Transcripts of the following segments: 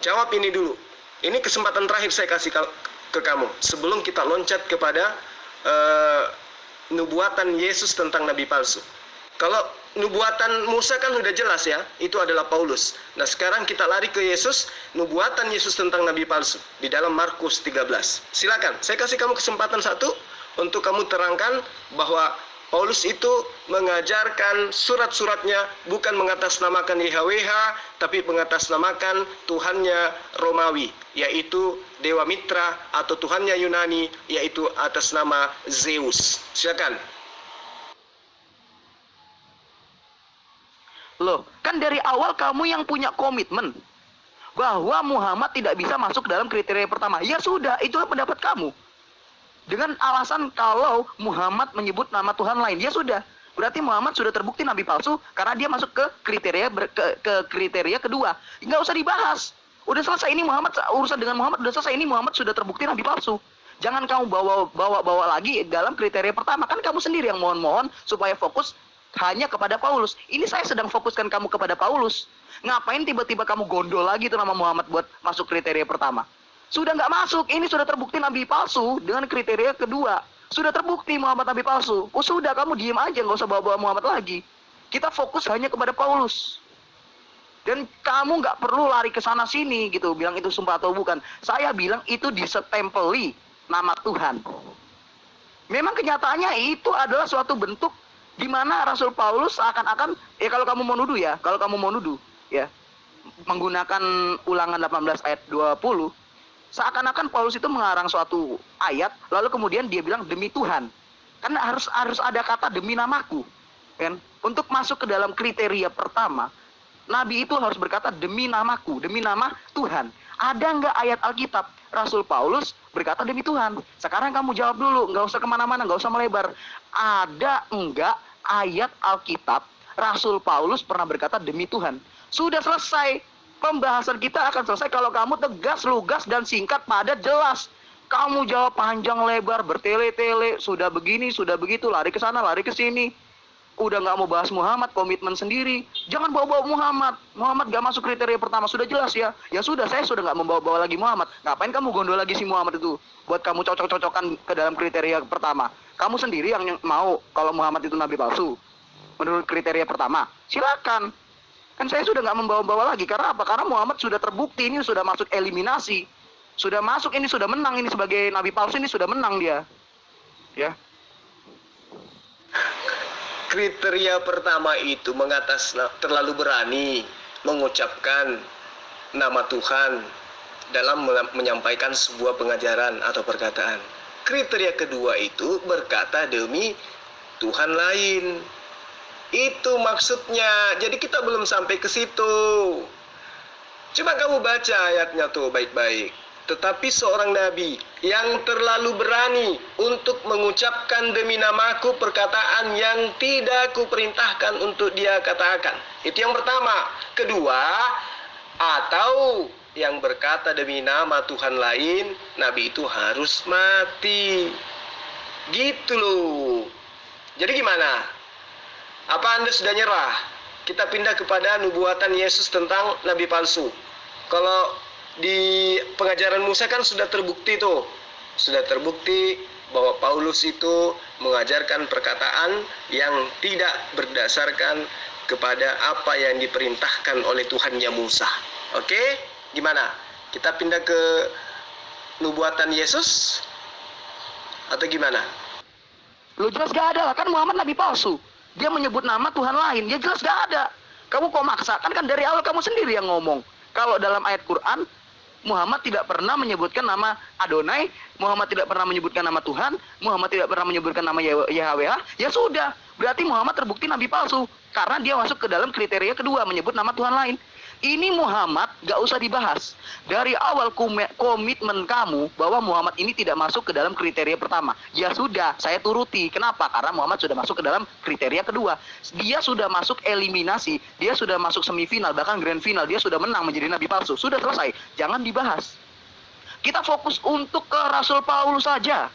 Jawab ini dulu. Ini kesempatan terakhir saya kasih ke kamu sebelum kita loncat kepada nubuatan Yesus tentang nabi palsu. Kalau nubuatan Musa kan udah jelas ya, itu adalah Paulus. Nah sekarang kita lari ke Yesus, nubuatan Yesus tentang nabi palsu di dalam Markus 13. Silakan, saya kasih kamu kesempatan satu untuk kamu terangkan bahwa Paulus itu mengajarkan surat-suratnya bukan mengatasnamakan YHWH, tapi mengatasnamakan Tuhannya Romawi, yaitu Dewa Mitra, atau Tuhannya Yunani, yaitu atas nama Zeus. Silakan. Loh, kan dari awal kamu yang punya komitmen bahwa Muhammad tidak bisa masuk dalam kriteria pertama. Ya sudah, itulah pendapat kamu. Dengan alasan kalau Muhammad menyebut nama Tuhan lain, ya sudah. Berarti Muhammad sudah terbukti nabi palsu karena dia masuk ke kriteria kedua. Nggak usah dibahas. Udah selesai ini Muhammad, urusan dengan Muhammad udah selesai, ini Muhammad sudah terbukti nabi palsu. Jangan kamu bawa lagi dalam kriteria pertama. Kan kamu sendiri yang mohon supaya fokus hanya kepada Paulus. Ini saya sedang fokuskan kamu kepada Paulus. Ngapain tiba-tiba kamu gondol lagi tuh nama Muhammad buat masuk kriteria pertama? Sudah nggak masuk, ini sudah terbukti nabi palsu dengan kriteria kedua. Sudah terbukti Muhammad nabi palsu. Oh sudah, kamu diem aja, nggak usah bawa-bawa Muhammad lagi. Kita fokus hanya kepada Paulus. Dan kamu nggak perlu lari ke sana sini gitu, bilang itu sumpah atau bukan. Saya bilang itu disetempeli nama Tuhan. Memang kenyataannya itu adalah suatu bentuk di mana Rasul Paulus seakan-akan, ya kalau kamu mau nuduh ya, menggunakan Ulangan 18 ayat 20, seakan-akan Paulus itu mengarang suatu ayat, lalu kemudian dia bilang demi Tuhan. Karena harus ada kata demi namaku, kan? Untuk masuk ke dalam kriteria pertama, Nabi itu harus berkata demi namaku, demi nama Tuhan. Ada nggak ayat Alkitab Rasul Paulus berkata demi Tuhan? Sekarang kamu jawab dulu, nggak usah kemana-mana, nggak usah melebar. Ada nggak ayat Alkitab Rasul Paulus pernah berkata demi Tuhan? Sudah selesai. Pembahasan kita akan selesai kalau kamu tegas, lugas, dan singkat, padat, jelas. Kamu jawab panjang lebar, bertele-tele, sudah begini, sudah begitu, lari ke sana, lari ke sini. Udah nggak mau bahas Muhammad, komitmen sendiri. Jangan bawa-bawa Muhammad. Muhammad nggak masuk kriteria pertama, sudah jelas ya. Ya sudah, saya sudah nggak membawa-bawa lagi Muhammad. Ngapain kamu gondol lagi si Muhammad itu? Buat kamu cocok-cocokan ke dalam kriteria pertama. Kamu sendiri yang mau kalau Muhammad itu nabi palsu menurut kriteria pertama, silakan. Kan saya sudah nggak membawa-bawa lagi. Karena apa? Karena Muhammad sudah terbukti, ini sudah masuk eliminasi. Sudah masuk, ini sudah menang. Ini sebagai nabi palsu, ini sudah menang dia. Ya. Kriteria pertama itu terlalu berani mengucapkan nama Tuhan dalam menyampaikan sebuah pengajaran atau perkataan. Kriteria kedua itu berkata demi Tuhan lain. Itu maksudnya. Jadi kita belum sampai ke situ. Coba kamu baca ayatnya tuh baik-baik. Tetapi seorang nabi yang terlalu berani untuk mengucapkan demi namaku perkataan yang tidak kuperintahkan untuk dia katakan. Itu yang pertama. Kedua, atau yang berkata demi nama Tuhan lain, nabi itu harus mati. Gitu loh. Jadi gimana? Apa Anda sudah nyerah? Kita pindah kepada nubuatan Yesus tentang nabi palsu. Kalau di pengajaran Musa kan sudah terbukti tuh. Sudah terbukti bahwa Paulus itu mengajarkan perkataan yang tidak berdasarkan kepada apa yang diperintahkan oleh Tuhannya Musa. Oke? Gimana? Kita pindah ke nubuatan Yesus? Atau gimana? Lu jelas gak ada lah, kan Muhammad nabi palsu. Dia menyebut nama Tuhan lain, ya jelas gak ada. Kamu kok maksa? Kan dari awal kamu sendiri yang ngomong. Kalau dalam ayat Quran, Muhammad tidak pernah menyebutkan nama Adonai, Muhammad tidak pernah menyebutkan nama Tuhan, Muhammad tidak pernah menyebutkan nama YHWH, ya sudah. Berarti Muhammad terbukti nabi palsu. Karena dia masuk ke dalam kriteria kedua, menyebut nama Tuhan lain. Ini Muhammad gak usah dibahas. Dari awal komitmen kamu bahwa Muhammad ini tidak masuk ke dalam kriteria pertama. Ya sudah, saya turuti. Kenapa? Karena Muhammad sudah masuk ke dalam kriteria kedua. Dia sudah masuk eliminasi, dia sudah masuk semifinal, bahkan grand final. Dia sudah menang menjadi nabi palsu. Sudah selesai, jangan dibahas. Kita fokus untuk ke Rasul Paulus saja.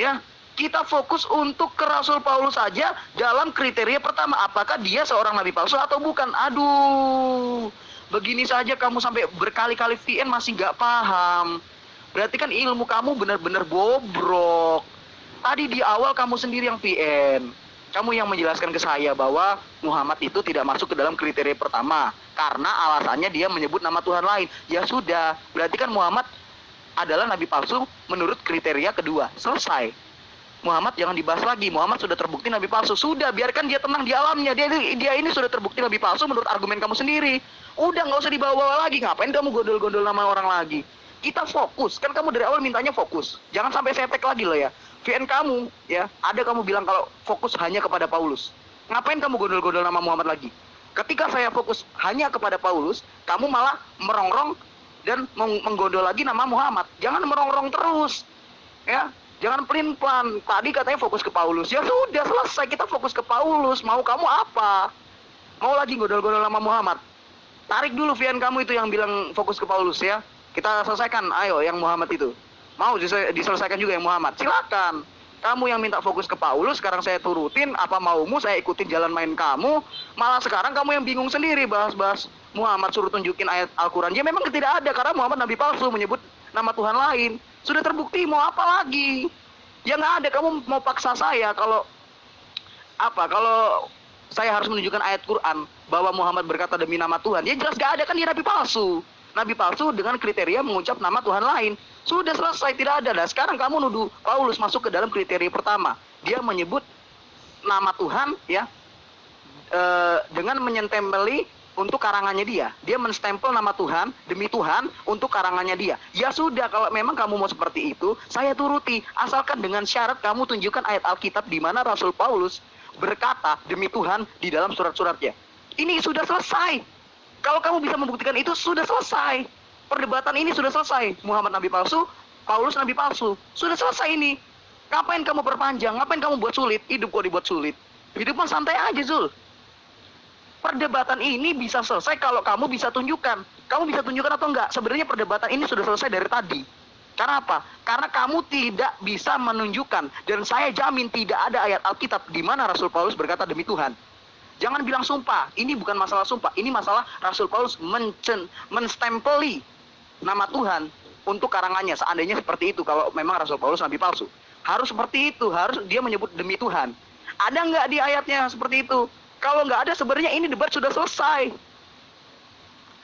Ya, kita fokus untuk ke Rasul Paulus saja dalam kriteria pertama. Apakah dia seorang nabi palsu atau bukan? Aduh, Begini saja kamu sampai berkali-kali VN masih nggak paham. Berarti kan ilmu kamu benar-benar bobrok. Tadi di awal kamu sendiri yang VN. Kamu yang menjelaskan ke saya bahwa Muhammad itu tidak masuk ke dalam kriteria pertama. Karena alasannya dia menyebut nama Tuhan lain. Ya sudah, berarti kan Muhammad adalah nabi palsu menurut kriteria kedua. Selesai. Muhammad jangan dibahas lagi. Muhammad sudah terbukti nabi palsu. Sudah, biarkan dia tenang di alamnya. Dia ini sudah terbukti nabi palsu menurut argumen kamu sendiri. Udah, nggak usah dibawa-bawa lagi. Ngapain kamu gondol-gondol nama orang lagi? Kita fokus. Kan kamu dari awal mintanya fokus. Jangan sampai saya tag lagi loh ya. VN kamu, ya, ada kamu bilang kalau fokus hanya kepada Paulus. Ngapain kamu gondol-gondol nama Muhammad lagi? Ketika saya fokus hanya kepada Paulus, kamu malah merongrong dan menggondol lagi nama Muhammad. Jangan merongrong terus. Ya, jangan pelin-pelan. Tadi katanya fokus ke Paulus. Ya sudah, selesai, kita fokus ke Paulus. Mau kamu apa? Mau lagi gondol-gondol nama Muhammad? Tarik dulu VN kamu itu yang bilang fokus ke Paulus ya. Kita selesaikan, ayo yang Muhammad itu. Mau diselesaikan juga yang Muhammad. Silakan. Kamu yang minta fokus ke Paulus, sekarang saya turutin. Apa maumu, saya ikutin jalan main kamu. Malah sekarang kamu yang bingung sendiri bahas-bahas Muhammad, suruh tunjukin ayat Al-Quran. Ya memang tidak ada, karena Muhammad nabi palsu menyebut nama Tuhan lain. Sudah terbukti, mau apa lagi? Ya nggak ada, kamu mau paksa saya kalau saya harus menunjukkan ayat Quran bahwa Muhammad berkata demi nama Tuhan. Ya jelas gak ada, kan dia nabi palsu. Nabi palsu dengan kriteria mengucap nama Tuhan lain. Sudah selesai, tidak ada. Nah, sekarang kamu nuduh Paulus masuk ke dalam kriteria pertama. Dia menyebut nama Tuhan ya dengan menyentempeli untuk karangannya dia. Dia menstempel nama Tuhan demi Tuhan untuk karangannya dia. Ya sudah, kalau memang kamu mau seperti itu, saya turuti. Asalkan dengan syarat kamu tunjukkan ayat Alkitab di mana Rasul Paulus berkata demi Tuhan di dalam surat-suratnya. Ini sudah selesai. Kalau kamu bisa membuktikan itu, sudah selesai. Perdebatan ini sudah selesai. Muhammad nabi palsu, Paulus nabi palsu. Sudah selesai ini. Ngapain kamu perpanjang? Ngapain kamu buat sulit? Hidup kok dibuat sulit. Hidup mah santai aja, Zul. Perdebatan ini bisa selesai kalau kamu bisa tunjukkan. Kamu bisa tunjukkan atau enggak? Sebenarnya perdebatan ini sudah selesai dari tadi. Karena apa? Karena kamu tidak bisa menunjukkan. Dan saya jamin tidak ada ayat Alkitab di mana Rasul Paulus berkata demi Tuhan. Jangan bilang sumpah. Ini bukan masalah sumpah. Ini masalah Rasul Paulus menstempeli nama Tuhan untuk karangannya. Seandainya seperti itu, kalau memang Rasul Paulus nabi palsu. Harus seperti itu. Harus dia menyebut demi Tuhan. Ada nggak di ayatnya seperti itu? Kalau nggak ada, sebenarnya ini debat sudah selesai.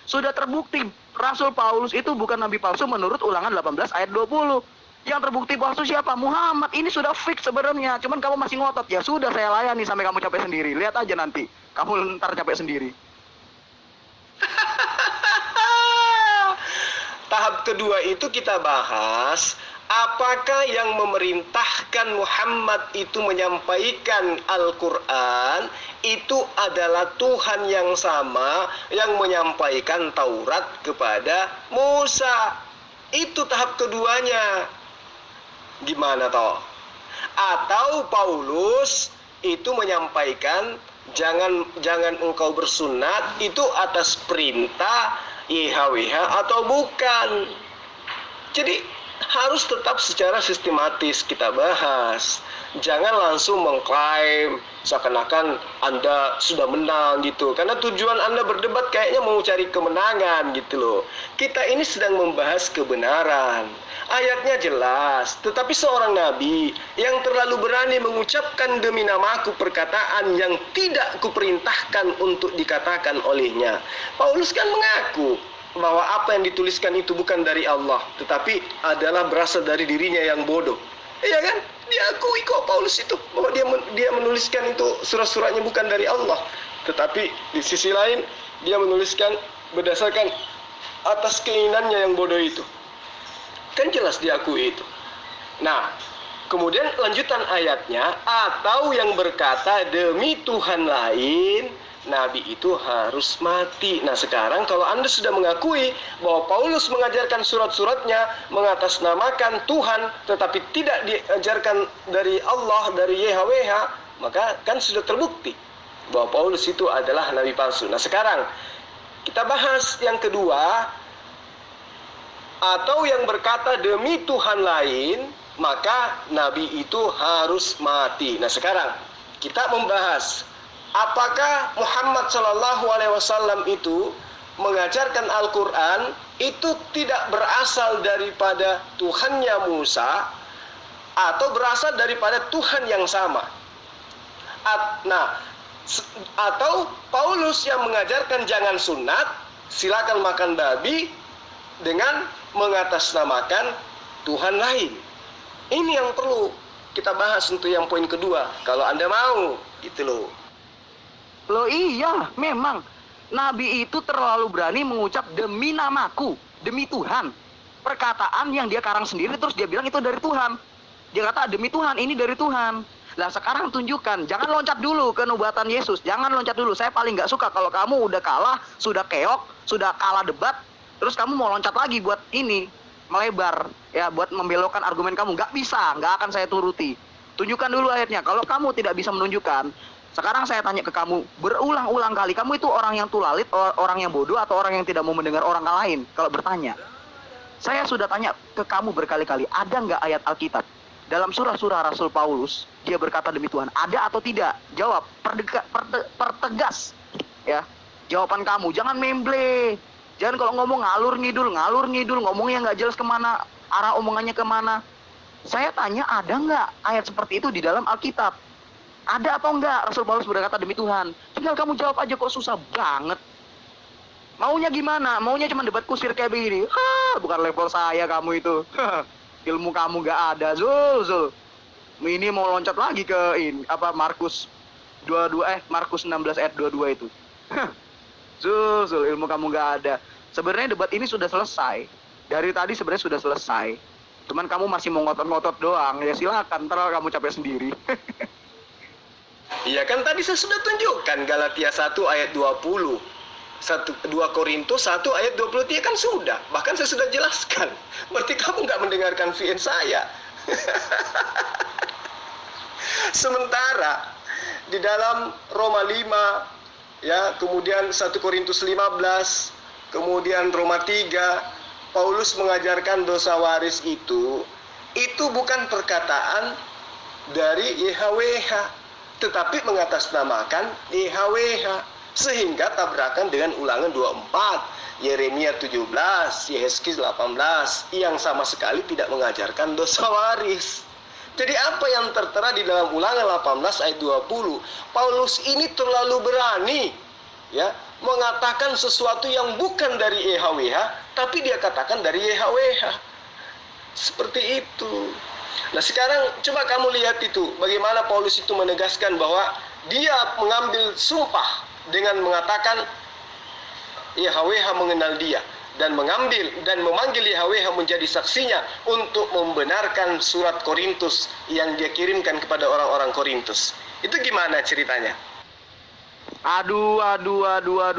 Sudah terbukti Rasul Paulus itu bukan nabi palsu menurut Ulangan 18 ayat 20. Yang terbukti palsu siapa? Muhammad. Ini sudah fix sebenarnya. Cuman kamu masih ngotot. Ya sudah, saya layani sampai kamu capek sendiri. Lihat aja nanti. Kamu ntar capek sendiri. Tahap kedua itu kita bahas apakah yang memerintahkan Muhammad itu menyampaikan Al-Quran itu adalah Tuhan yang sama yang menyampaikan Taurat kepada Musa. Itu tahap keduanya. Gimana toh? Atau Paulus itu menyampaikan jangan engkau bersunat itu atas perintah YHWH atau bukan. Jadi harus tetap secara sistematis kita bahas. Jangan langsung mengklaim seakan-akan Anda sudah menang gitu. Karena tujuan Anda berdebat kayaknya mau cari kemenangan gitu loh. Kita ini sedang membahas kebenaran. Ayatnya jelas, tetapi seorang nabi yang terlalu berani mengucapkan demi namaku perkataan yang tidak kuperintahkan untuk dikatakan olehnya. Paulus kan mengaku bahwa apa yang dituliskan itu bukan dari Allah, tetapi adalah berasal dari dirinya yang bodoh. Iya kan? Diakui kok Paulus itu bahwa dia menuliskan itu surat-suratnya bukan dari Allah, tetapi di sisi lain dia menuliskan berdasarkan atas keinginannya yang bodoh itu. Kan jelas diakui itu. Nah, kemudian lanjutan ayatnya, atau yang berkata demi Tuhan lain, nabi itu harus mati. Nah sekarang kalau Anda sudah mengakui bahwa Paulus mengajarkan surat-suratnya mengatasnamakan Tuhan tetapi tidak diajarkan dari Allah, dari YHWH, maka kan sudah terbukti bahwa Paulus itu adalah nabi palsu. Nah sekarang kita bahas yang kedua, atau yang berkata demi Tuhan lain, maka nabi itu harus mati. Nah sekarang kita membahas apakah Muhammad SAW itu mengajarkan Al-Quran itu tidak berasal daripada Tuhannya Musa atau berasal daripada Tuhan yang sama. Atau Paulus yang mengajarkan jangan sunat, silakan makan babi dengan mengatasnamakan Tuhan lain. Ini yang perlu kita bahas untuk yang poin kedua, kalau Anda mau, gitu loh. Loh iya, memang Nabi itu terlalu berani mengucap demi namaku, demi Tuhan. Perkataan yang dia karang sendiri terus dia bilang itu dari Tuhan. Dia kata demi Tuhan, ini dari Tuhan. Lah sekarang tunjukkan, jangan loncat dulu ke nubuatan Yesus, jangan loncat dulu. Saya paling nggak suka kalau kamu udah kalah, sudah keok, sudah kalah debat, terus kamu mau loncat lagi buat ini, melebar, ya buat membelokkan argumen kamu. Nggak bisa, nggak akan saya turuti. Tunjukkan dulu ayatnya. Kalau kamu tidak bisa menunjukkan, sekarang saya tanya ke kamu, berulang-ulang kali, kamu itu orang yang tulalit, orang yang bodoh, atau orang yang tidak mau mendengar orang lain kalau bertanya? Saya sudah tanya ke kamu berkali-kali, ada nggak ayat Alkitab dalam surah-surah Rasul Paulus dia berkata demi Tuhan? Ada atau tidak? Jawab, pertegas ya jawaban kamu. Jangan memble, jangan kalau ngomong ngalur ngidul, ngomongnya nggak jelas kemana, arah omongannya kemana. Saya tanya, ada nggak ayat seperti itu di dalam Alkitab? Ada atau enggak Rasul Paulus berkata demi Tuhan? Tinggal kamu jawab aja, kok susah banget. Maunya gimana? Maunya cuma debat kusir kayak begini? Bukan level saya kamu itu. Ilmu kamu gak ada, Zul. Ini mau loncat lagi ke ini Markus 16 ayat 22 itu. Zul, ilmu kamu gak ada. Sebenarnya debat ini sudah selesai. Dari tadi sebenarnya sudah selesai. Cuman kamu masih mau ngotot-ngotot doang. Ya silakan, ntar kamu capek sendiri. Iya kan tadi saya sudah tunjukkan Galatia 1 ayat 20. 2 Korintus 1 ayat 23 kan sudah. Bahkan saya sudah jelaskan. Berarti kamu nggak mendengarkan VN saya. Sementara di dalam Roma 5 ya, kemudian 1 Korintus 15, kemudian Roma 3, Paulus mengajarkan dosa waris itu bukan perkataan dari YHWH, tetapi mengatasnamakan YHWH, sehingga tabrakan dengan Ulangan 24, Yeremia 17, Yehezkiel 18 yang sama sekali tidak mengajarkan dosa waris. Jadi apa yang tertera di dalam Ulangan 18 ayat 20? Paulus ini terlalu berani ya mengatakan sesuatu yang bukan dari YHWH, tapi dia katakan dari YHWH. Seperti itu. Nah sekarang coba kamu lihat itu, bagaimana Paulus itu menegaskan bahwa dia mengambil sumpah dengan mengatakan YHWH mengenal dia, dan memanggil YHWH menjadi saksinya untuk membenarkan surat Korintus yang dia kirimkan kepada orang-orang Korintus. Itu gimana ceritanya? Aduh,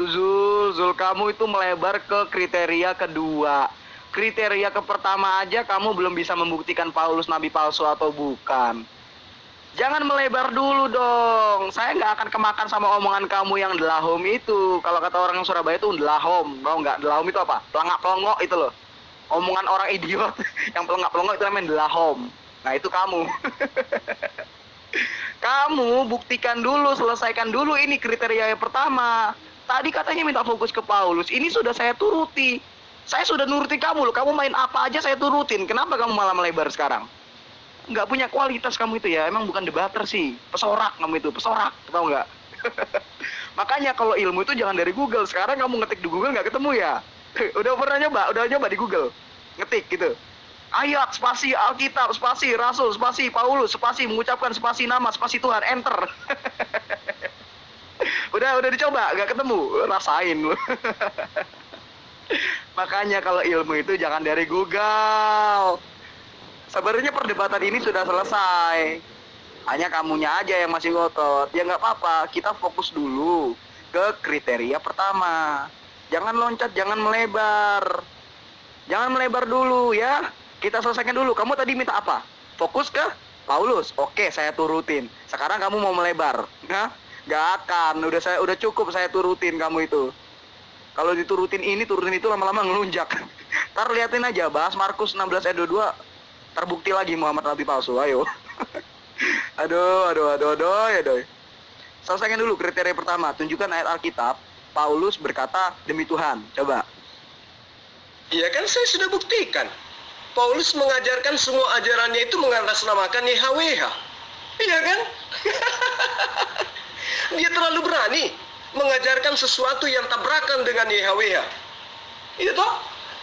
Zul, kamu itu melebar ke kriteria kedua. Kriteria ke pertama aja kamu belum bisa membuktikan Paulus nabi palsu atau bukan. Jangan melebar dulu dong. Saya nggak akan kemakan sama omongan kamu yang delahom itu. Kalau kata orang Surabaya itu delahom. Tahu nggak? Delahom itu apa? Pelengak-pelongok itu loh. Omongan orang idiot yang pelengak-pelongok itu namanya delahom. Nah itu kamu. Kamu buktikan dulu, selesaikan dulu ini kriteria yang pertama. Tadi katanya minta fokus ke Paulus. Ini sudah saya turuti. Saya sudah nuruti kamu loh. Kamu main apa aja saya turutin. Kenapa kamu malah melebar sekarang? Nggak punya kualitas kamu itu ya. Emang bukan debater sih. Pesorak kamu itu. Pesorak. Tahu nggak? Makanya kalau ilmu itu jangan dari Google. Sekarang kamu ngetik di Google nggak ketemu ya? Udah pernah nyoba? Udah nyoba di Google? Ngetik gitu. Ayat, spasi Alkitab, spasi Rasul, spasi Paulus, spasi mengucapkan spasi nama, spasi Tuhan. Enter. Udah dicoba? Nggak ketemu? Rasain lu. Makanya kalau ilmu itu jangan dari Google. Sebenarnya perdebatan ini sudah selesai. Hanya kamunya aja yang masih ngotot. Ya nggak apa-apa, kita fokus dulu ke kriteria pertama. Jangan loncat, jangan melebar. Jangan melebar dulu ya. Kita selesaikan dulu. Kamu tadi minta apa? Fokus ke Paulus. Oke, saya turutin. Sekarang kamu mau melebar. Nah, nggak akan. Udah cukup saya turutin kamu itu. Kalau diturutin ini, turutin itu, lama-lama ngelunjak. Ntar liatin aja, bahas Markus 16 ayat 22, terbukti lagi Muhammad nabi palsu. Ayo. Aduh. Selesaikan dulu kriteria pertama. Tunjukkan ayat Alkitab Paulus berkata demi Tuhan? Coba. Ya kan saya sudah buktikan. Paulus mengajarkan semua ajarannya itu mengatasnamakan YHWH. Iya kan? Dia terlalu berani mengajarkan sesuatu yang tabrakan dengan YHWH. Itu toh?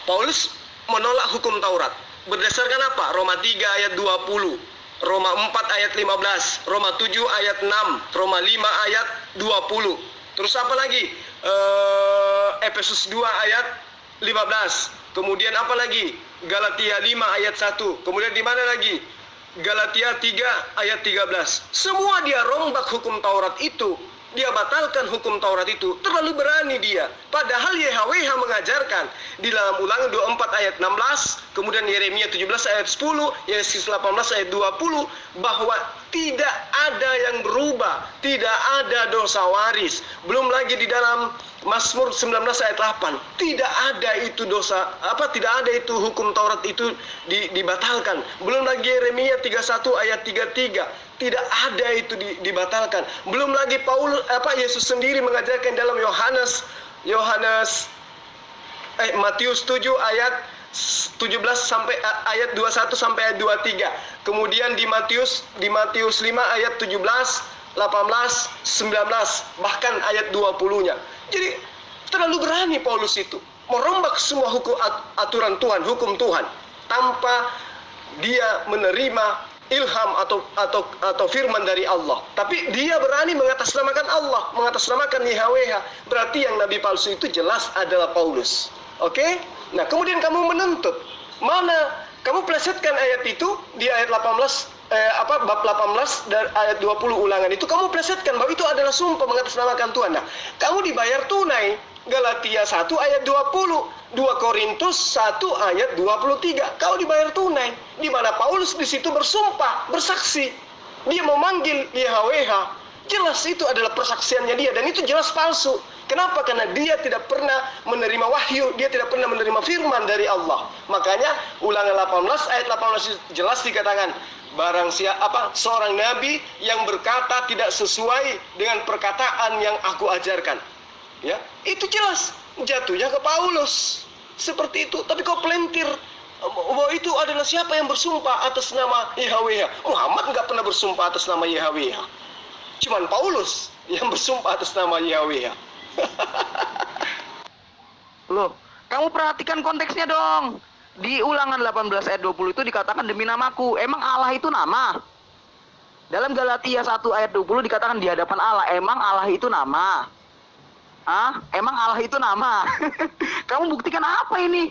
Paulus menolak hukum Taurat. Berdasarkan apa? Roma 3 ayat 20, Roma 4 ayat 15, Roma 7 ayat 6, Roma 5 ayat 20. Terus apa lagi? Efesus 2 ayat 15. Kemudian apa lagi? Galatia 5 ayat 1. Kemudian di mana lagi? Galatia 3 ayat 13. Semua dia rombak hukum Taurat itu. Dia batalkan hukum Taurat itu. Terlalu berani dia. Padahal YHWH mengajarkan di dalam Ulangan 24 ayat 16, kemudian Yeremia 17 ayat 10, Yesus 18 ayat 20, bahwa tidak ada yang berubah, tidak ada dosa waris. Belum lagi di dalam Mazmur 19 ayat 8, tidak ada itu dosa, tidak ada itu hukum Taurat itu dibatalkan. Belum lagi Yeremia 31 ayat 33, tidak ada itu dibatalkan. Belum lagi Yesus sendiri mengajarkan dalam Matius 7 ayat 17 sampai ayat 21 sampai ayat 23. Kemudian di Matius 5 ayat 17, 18, 19, bahkan ayat 20-nya. Jadi terlalu berani Paulus itu merombak semua hukum aturan Tuhan, hukum Tuhan, tanpa dia menerima ilham atau firman dari Allah. Tapi dia berani mengatasnamakan Allah, mengatasnamakan YHWH. Berarti yang nabi palsu itu jelas adalah Paulus. Oke? Nah, kemudian kamu menuntut. Mana kamu plesetkan ayat itu di ayat 18, bab 18 dan ayat 20 Ulangan itu kamu plesetkan bahwa itu adalah sumpah mengatasnamakan Tuhan. Nah, kamu dibayar tunai. Galatia 1 ayat 20, 2 Korintus 1 ayat 23. Kau dibayar tunai. Di mana Paulus di situ bersumpah, bersaksi. Dia memanggil YHWH. Jelas itu adalah persaksiannya dia dan itu jelas palsu. Kenapa? Karena dia tidak pernah menerima wahyu, dia tidak pernah menerima firman dari Allah. Makanya Ulangan 18 ayat 18 jelas dikatakan, barang siapa seorang nabi yang berkata tidak sesuai dengan perkataan yang aku ajarkan. Ya, itu jelas jatuhnya ke Paulus. Seperti itu. Tapi kau pelentir bahwa itu adalah siapa yang bersumpah atas nama YHWH. Muhammad nggak pernah bersumpah atas nama YHWH. Cuman Paulus yang bersumpah atas nama YHWH. Loh, kamu perhatikan konteksnya dong. Di Ulangan 18 ayat 20 itu dikatakan demi namaku. Emang Allah itu nama? Dalam Galatia 1 ayat 20 dikatakan di hadapan Allah. Emang Allah itu nama? Emang Allah itu nama? Kamu buktikan apa ini?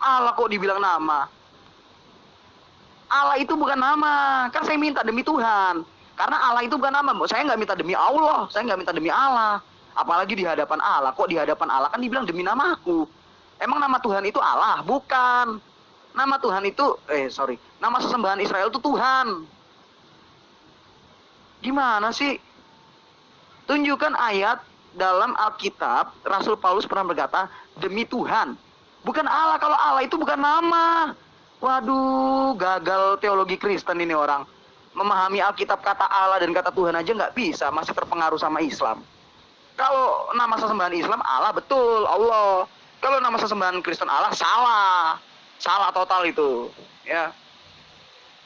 Allah kok dibilang nama? Allah itu bukan nama. Kan saya minta demi Tuhan. Karena Allah itu bukan nama. Saya nggak minta demi Allah. Saya nggak minta demi Allah. Apalagi di hadapan Allah. Kok di hadapan Allah kan dibilang demi namaku? Emang nama Tuhan itu Allah? Bukan. Nama Tuhan itu, nama sesembahan Israel itu Tuhan. Gimana sih? Tunjukkan ayat dalam Alkitab, Rasul Paulus pernah berkata, demi Tuhan. Bukan Allah. Kalau Allah itu bukan nama. Waduh, gagal teologi Kristen ini orang. Memahami Alkitab kata Allah dan kata Tuhan aja nggak bisa, masih terpengaruh sama Islam. Kalau nama sesembahan Islam, Allah betul, Allah. Kalau nama sesembahan Kristen Allah, salah. Salah total itu. Ya.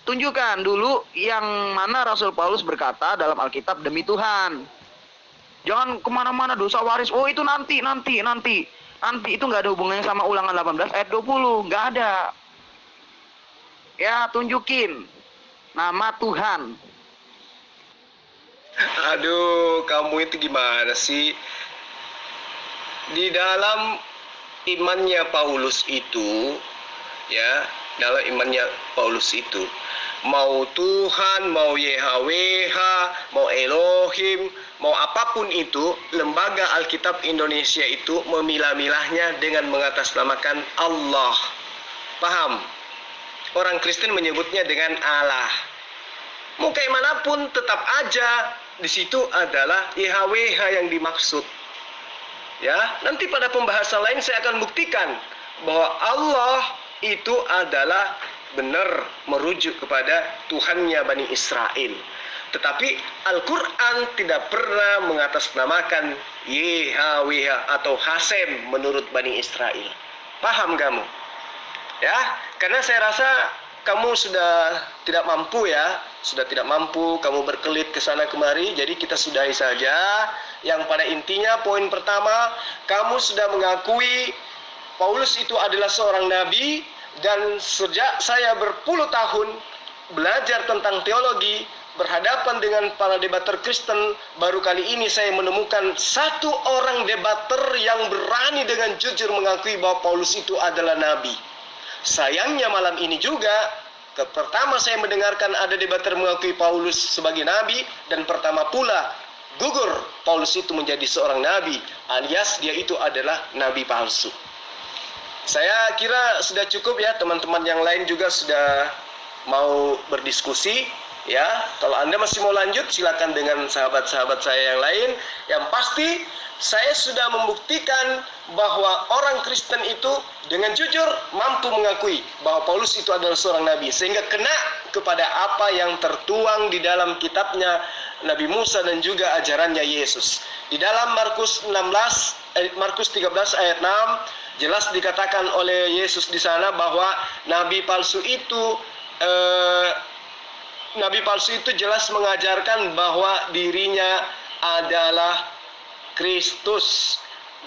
Tunjukkan dulu yang mana Rasul Paulus berkata dalam Alkitab demi Tuhan. Jangan kemana-mana dosa waris. Oh itu nanti. Nanti itu nggak ada hubungannya sama Ulangan 18 ayat 20. Nggak ada. Ya, tunjukin nama Tuhan. Aduh, kamu itu gimana sih? Di dalam imannya Paulus itu, ya, dalam imannya Paulus itu, mau Tuhan, mau YHWH, mau Elohim, mau apapun itu, lembaga Alkitab Indonesia itu memilah-milahnya dengan mengatasnamakan Allah. Paham? Orang Kristen menyebutnya dengan Allah. Mau kayak manapun tetap aja di situ adalah YHWH yang dimaksud. Ya, nanti pada pembahasan lain saya akan buktikan bahwa Allah itu adalah benar merujuk kepada Tuhannya Bani Israel. Tetapi Al-Quran tidak pernah mengatasnamakan YHWH atau Hasem menurut Bani Israel. Paham kamu? Ya, karena saya rasa kamu sudah tidak mampu ya, sudah tidak mampu, kamu berkelit ke sana kemari, jadi kita sudahi saja. Yang pada intinya poin pertama, kamu sudah mengakui Paulus itu adalah seorang nabi, dan sejak saya berpuluh tahun belajar tentang teologi, berhadapan dengan para debater Kristen, baru kali ini saya menemukan satu orang debater yang berani dengan jujur mengakui bahwa Paulus itu adalah nabi. Sayangnya malam ini juga, pertama saya mendengarkan ada debater mengakui Paulus sebagai nabi, dan pertama pula gugur Paulus itu menjadi seorang nabi, alias dia itu adalah nabi palsu. Saya kira sudah cukup ya, teman-teman yang lain juga sudah mau berdiskusi. Ya, kalau Anda masih mau lanjut, silakan dengan sahabat-sahabat saya yang lain. Yang pasti, saya sudah membuktikan bahwa orang Kristen itu dengan jujur mampu mengakui bahwa Paulus itu adalah seorang nabi, sehingga kena kepada apa yang tertuang di dalam kitabnya Nabi Musa dan juga ajarannya Yesus. Di dalam Markus 13 ayat 6, jelas dikatakan oleh Yesus di sana bahwa nabi palsu itu jelas mengajarkan bahwa dirinya adalah Kristus,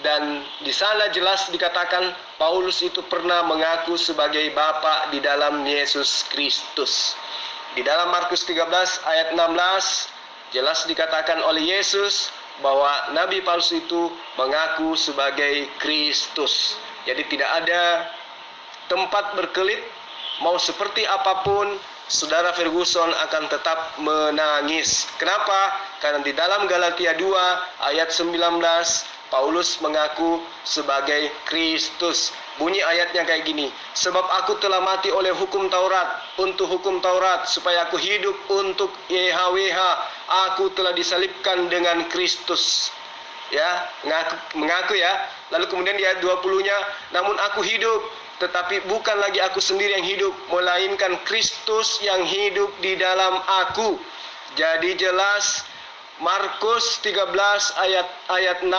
dan di sana jelas dikatakan Paulus itu pernah mengaku sebagai Bapa di dalam Yesus Kristus. Di dalam Markus 13 ayat 16 jelas dikatakan oleh Yesus bahwa nabi palsu itu mengaku sebagai Kristus. Jadi tidak ada tempat berkelit, mau seperti apapun Saudara Ferguson akan tetap menangis. Kenapa? Karena di dalam Galatia 2 ayat 19 Paulus mengaku sebagai Kristus. Bunyi ayatnya kayak gini, sebab aku telah mati oleh hukum Taurat, untuk hukum Taurat, supaya aku hidup untuk YHWH. Aku telah disalibkan dengan Kristus. Ya, mengaku ya. Lalu kemudian di ayat 20-nya, namun aku hidup, tetapi bukan lagi aku sendiri yang hidup, melainkan Kristus yang hidup di dalam aku. Jadi jelas Markus 13 ayat 6,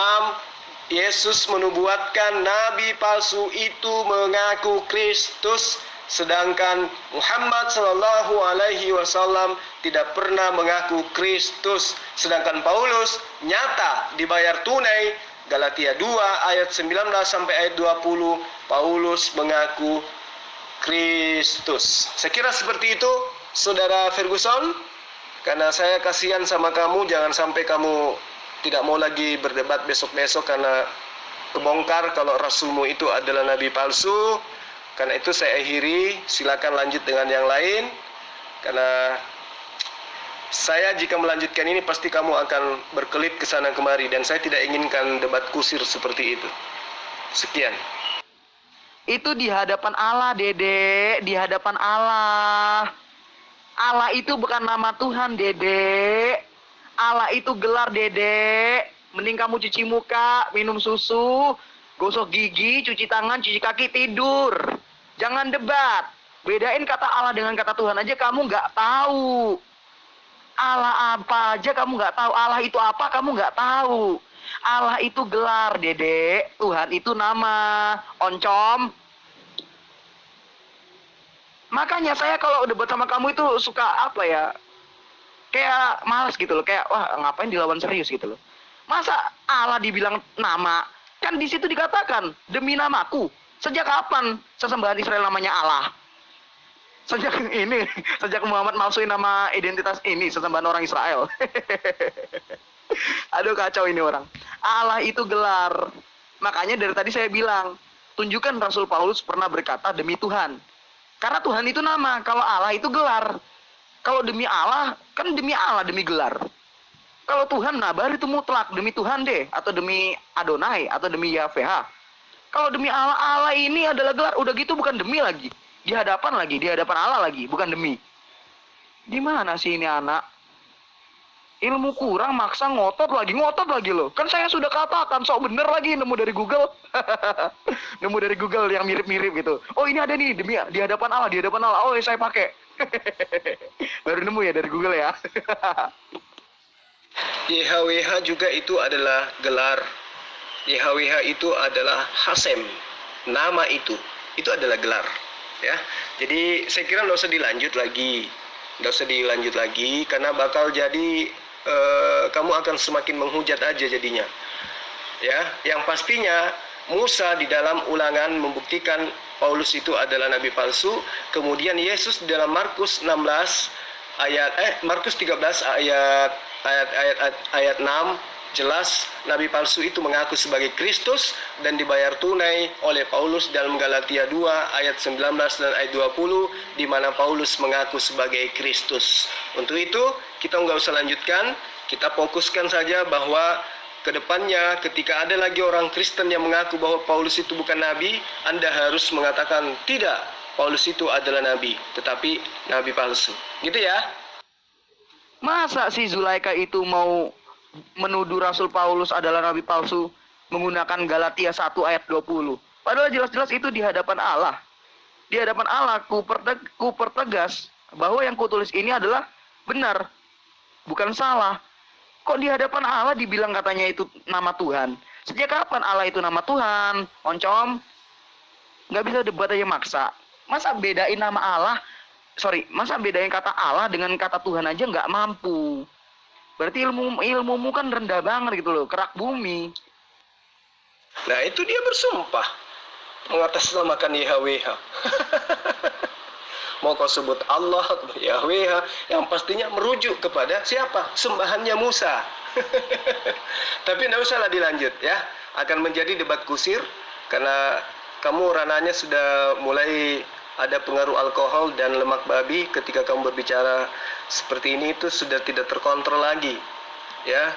Yesus menubuatkan nabi palsu itu mengaku Kristus, sedangkan Muhammad sallallahu alaihi wasallam tidak pernah mengaku Kristus. Sedangkan Paulus nyata dibayar tunai. Galatia 2 ayat 19 sampai ayat 20, Paulus mengaku Kristus. Saya kira seperti itu, Saudara Ferguson. Karena saya kasihan sama kamu, jangan sampai kamu tidak mau lagi berdebat besok-besok karena kebongkar kalau rasulmu itu adalah nabi palsu. Karena itu saya akhiri, silakan lanjut dengan yang lain. Karena saya jika melanjutkan ini pasti kamu akan berkelit ke sana kemari, dan saya tidak inginkan debat kusir seperti itu. Sekian. Itu di hadapan Allah, Dede, di hadapan Allah. Allah itu bukan nama Tuhan, Dede. Allah itu gelar, Dede. Mending kamu cuci muka, minum susu, gosok gigi, cuci tangan, cuci kaki, tidur. Jangan debat. Bedain kata Allah dengan kata Tuhan aja kamu nggak tahu. Allah apa aja kamu nggak tahu. Allah itu apa kamu nggak tahu. Allah itu gelar, Dede. Tuhan itu nama. Oncom. Makanya saya kalau debat sama kamu itu suka apa ya, kayak malas gitu loh. Kayak wah ngapain dilawan serius gitu loh. Masa Allah dibilang nama? Kan di situ dikatakan demi namaku. Sejak kapan sesembahan Israel namanya Allah? Sejak Muhammad malsuin nama identitas ini, sesembahan orang Israel. Aduh kacau ini orang. Allah itu gelar. Makanya dari tadi saya bilang, tunjukkan Rasul Paulus pernah berkata demi Tuhan. Karena Tuhan itu nama, kalau Allah itu gelar. Kalau demi Allah, kan demi Allah, demi gelar. Kalau Tuhan, nah baru itu mutlak, demi Tuhan deh, atau demi Adonai, atau demi Yahweh. Kalau demi Allah, Allah ini adalah gelar, udah gitu bukan demi lagi. Di hadapan Allah lagi, bukan demi. Gimana sih ini anak? ilmu kurang maksa ngotot lagi loh. Kan saya sudah katakan sok bener lagi nemu dari Google. Nemu dari Google yang mirip-mirip gitu. Oh ini ada nih demi di hadapan Allah. Oh saya pakai. Baru nemu ya dari Google ya. YHWH juga itu adalah gelar. YHWH itu adalah Hasem. Nama itu adalah gelar. Ya, jadi saya kira nggak usah dilanjut lagi, karena bakal jadi kamu akan semakin menghujat aja jadinya. Ya, yang pastinya Musa di dalam Ulangan membuktikan Paulus itu adalah nabi palsu. Kemudian Yesus di dalam Markus 13 ayat 6 jelas nabi palsu itu mengaku sebagai Kristus dan dibayar tunai oleh Paulus dalam Galatia 2 ayat 19 dan ayat 20 di mana Paulus mengaku sebagai Kristus. Untuk itu kita nggak usah lanjutkan, kita fokuskan saja bahwa kedepannya ketika ada lagi orang Kristen yang mengaku bahwa Paulus itu bukan nabi, Anda harus mengatakan tidak, Paulus itu adalah nabi, tetapi nabi palsu. Gitu ya. Masa si Zulaika itu mau menuduh Rasul Paulus adalah nabi palsu menggunakan Galatia 1 ayat 20. Padahal jelas-jelas itu di hadapan Allah. Di hadapan Allah ku pertegas bahwa yang kutulis ini adalah benar, bukan salah. Kok di hadapan Allah dibilang katanya itu nama Tuhan? Sejak kapan Allah itu nama Tuhan? Oncom, nggak bisa debat aja maksa. Masa bedain nama Allah? Masa bedain kata Allah dengan kata Tuhan aja nggak mampu? Berarti ilmumu kan rendah banget gitu loh, kerak bumi. Nah itu dia bersumpah mengatasnamakan YHWH. Mau kau sebut Allah atau YHWH, yang pastinya merujuk kepada siapa? Sembahannya Musa. Tapi tidak usahlah dilanjut ya, akan menjadi debat kusir karena kamu rananya sudah mulai ada pengaruh alkohol dan lemak babi. Ketika kamu berbicara seperti ini itu sudah tidak terkontrol lagi ya.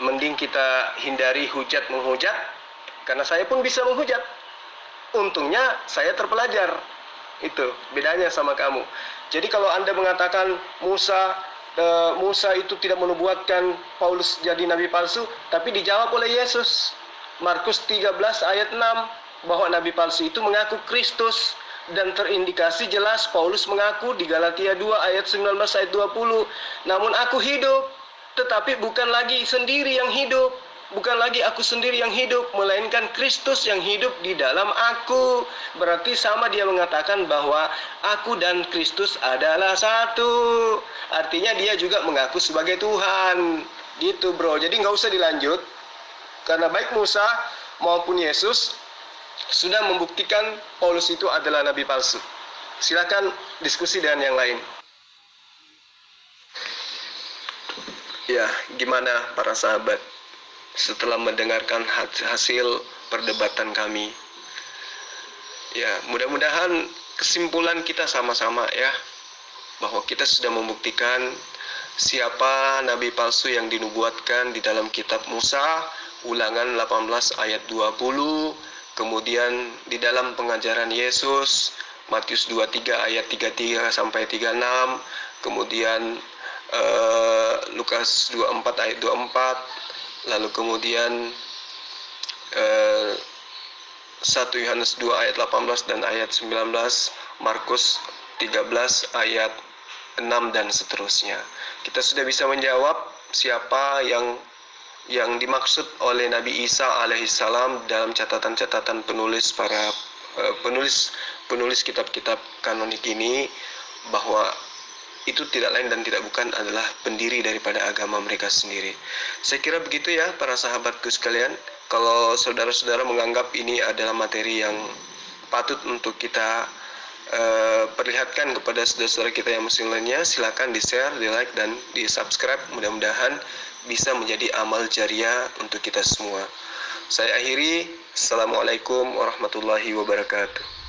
Mending kita hindari hujat menghujat, karena saya pun bisa menghujat. Untungnya saya terpelajar. Itu bedanya sama kamu. Jadi kalau Anda mengatakan Musa itu tidak menubuatkan Paulus jadi nabi palsu, tapi dijawab oleh Yesus Markus 13 ayat 6 bahwa nabi palsu itu mengaku Kristus. Dan terindikasi jelas Paulus mengaku di Galatia 2 ayat 19 ayat 20. Namun aku hidup, tetapi bukan lagi sendiri yang hidup. Bukan lagi aku sendiri yang hidup, melainkan Kristus yang hidup di dalam aku. Berarti sama dia mengatakan bahwa aku dan Kristus adalah satu. Artinya dia juga mengaku sebagai Tuhan. Gitu bro, jadi nggak usah dilanjut. Karena baik Musa maupun Yesus sudah membuktikan Paulus itu adalah nabi palsu. Silakan diskusi dengan yang lain. Ya, gimana para sahabat setelah mendengarkan hasil perdebatan kami? Ya, mudah-mudahan kesimpulan kita sama-sama ya, bahwa kita sudah membuktikan siapa nabi palsu yang dinubuatkan di dalam kitab Musa, Ulangan 18 ayat 20. Kemudian di dalam pengajaran Yesus, Matius 23 ayat 33 sampai 36, kemudian Lukas 24 ayat 24, lalu kemudian 1 Yohanes 2 ayat 18 dan ayat 19, Markus 13 ayat 6 dan seterusnya. Kita sudah bisa menjawab siapa yang dimaksud oleh Nabi Isa alaihissalam dalam catatan-catatan penulis kitab-kitab kanonik ini, bahwa itu tidak lain dan tidak bukan adalah pendiri daripada agama mereka sendiri. Saya kira begitu ya para sahabatku sekalian. Kalau saudara-saudara menganggap ini adalah materi yang patut untuk kita perlihatkan kepada saudara-saudara kita yang muslim lainnya, silakan di-share, di-like dan di-subscribe. Mudah-mudahan bisa menjadi amal jariah untuk kita semua. Saya akhiri. Assalamualaikum warahmatullahi wabarakatuh.